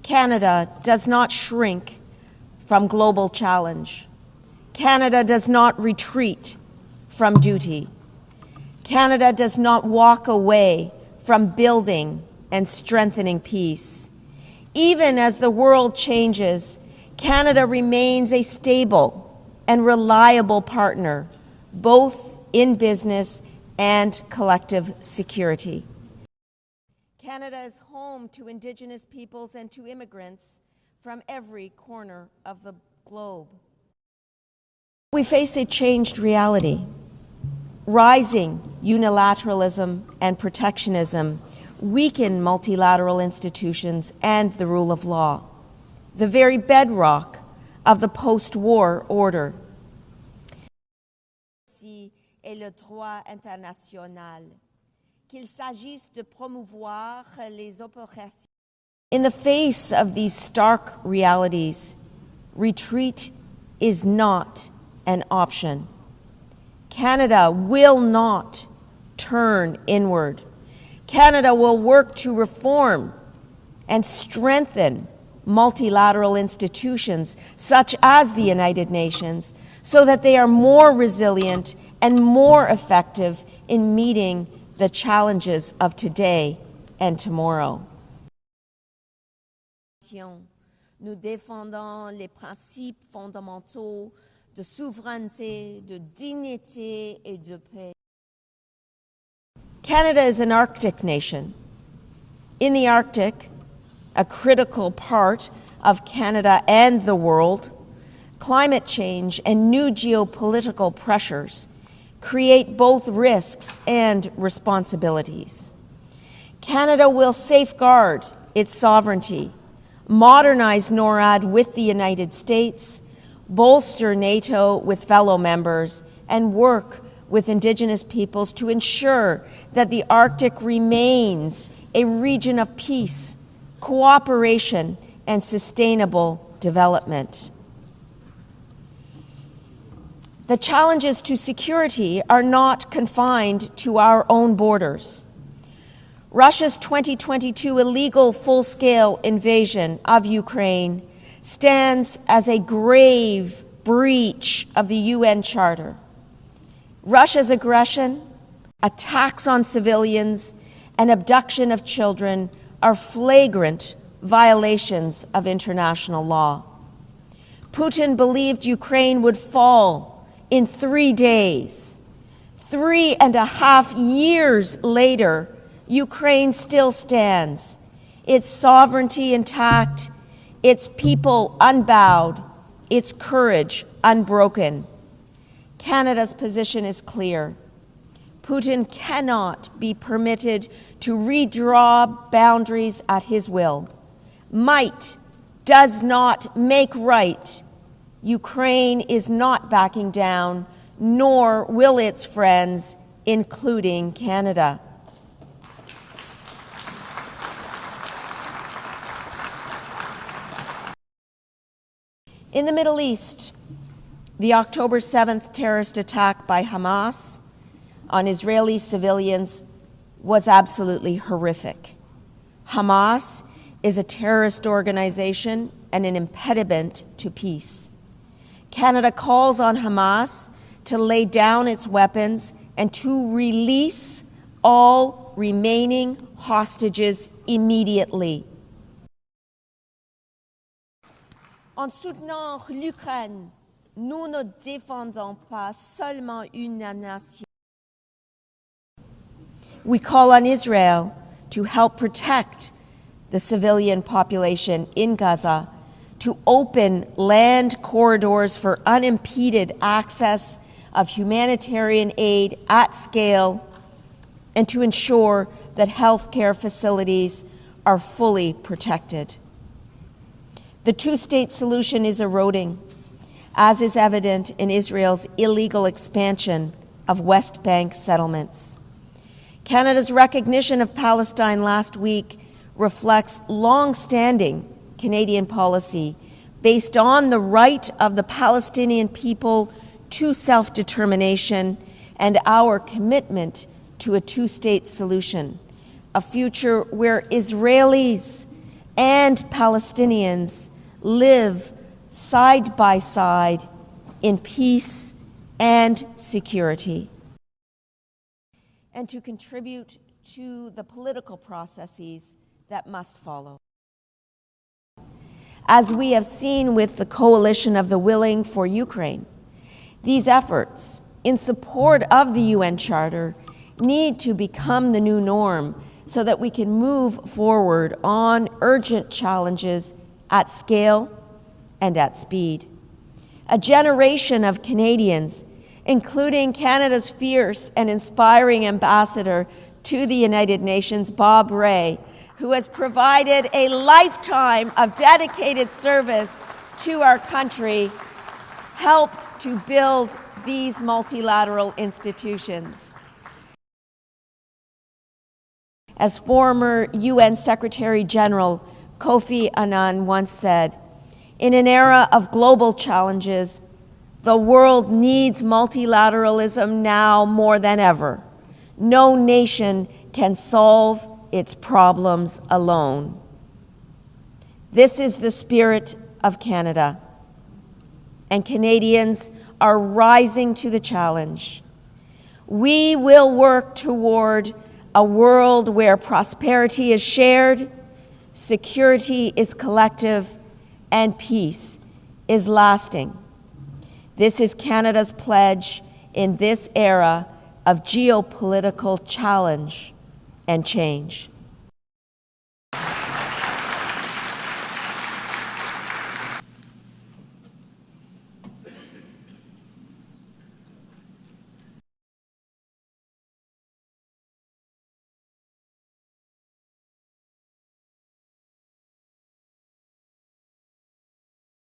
Canada does not shrink from global challenge. Canada does not retreat from duty. Canada does not walk away from building and strengthening peace. Even as the world changes, Canada remains a stable and reliable partner, both in business and collective security. Canada is home to Indigenous peoples and to immigrants from every corner of the globe. We face a changed reality. Rising unilateralism and protectionism weaken multilateral institutions and the rule of law, the very bedrock of the post-war order. Et le droit international, qu'il s'agisse de promouvoir les opérations. In the face of these stark realities, retreat is not an option. Canada will not turn inward. Canada will work to reform and strengthen multilateral institutions such as the United Nations so that they are more resilient and more effective in meeting the challenges of today and tomorrow. Nous défendons les principes fondamentaux de souveraineté, de dignité et de paix. Canada is an Arctic nation. In the Arctic, a critical part of Canada and the world, climate change and new geopolitical pressures create both risks and responsibilities. Canada will safeguard its sovereignty, modernize NORAD with the United States, bolster NATO with fellow members, and work with Indigenous peoples to ensure that the Arctic remains a region of peace, cooperation, and sustainable development. The challenges to security are not confined to our own borders. Russia's 2022 illegal full-scale invasion of Ukraine stands as a grave breach of the UN Charter. Russia's aggression, attacks on civilians, and abduction of children are flagrant violations of international law. Putin believed Ukraine would fall in 3 days. 3.5 years later, Ukraine still stands, its sovereignty intact, its people unbowed, its courage unbroken. Canada's position is clear. Putin cannot be permitted to redraw boundaries at his will. Might does not make right. Ukraine is not backing down, nor will its friends, including Canada. In the Middle East, the October 7th terrorist attack by Hamas on Israeli civilians was absolutely horrific. Hamas is a terrorist organization and an impediment to peace. Canada calls on Hamas to lay down its weapons and to release all remaining hostages immediately. En soutenant l'Ukraine, nous ne défendons pas seulement une nation. We call on Israel to help protect the civilian population in Gaza, to open land corridors for unimpeded access of humanitarian aid at scale, and to ensure that healthcare facilities are fully protected. The two-state solution is eroding, as is evident in Israel's illegal expansion of West Bank settlements. Canada's recognition of Palestine last week reflects long-standing Canadian policy based on the right of the Palestinian people to self-determination and our commitment to a two-state solution, a future where Israelis and Palestinians live side by side in peace and security, and to contribute to the political processes that must follow. As we have seen with the Coalition of the Willing for Ukraine, these efforts in support of the UN Charter need to become the new norm so that we can move forward on urgent challenges at scale and at speed. A generation of Canadians, including Canada's fierce and inspiring ambassador to the United Nations, Bob Rae, who has provided a lifetime of dedicated service to our country, helped to build these multilateral institutions. As former UN Secretary General Kofi Annan once said, in an era of global challenges, the world needs multilateralism now more than ever. No nation can solve its problems alone. This is the spirit of Canada, and Canadians are rising to the challenge. We will work toward a world where prosperity is shared, security is collective, and peace is lasting. This is Canada's pledge in this era of geopolitical challenge and change.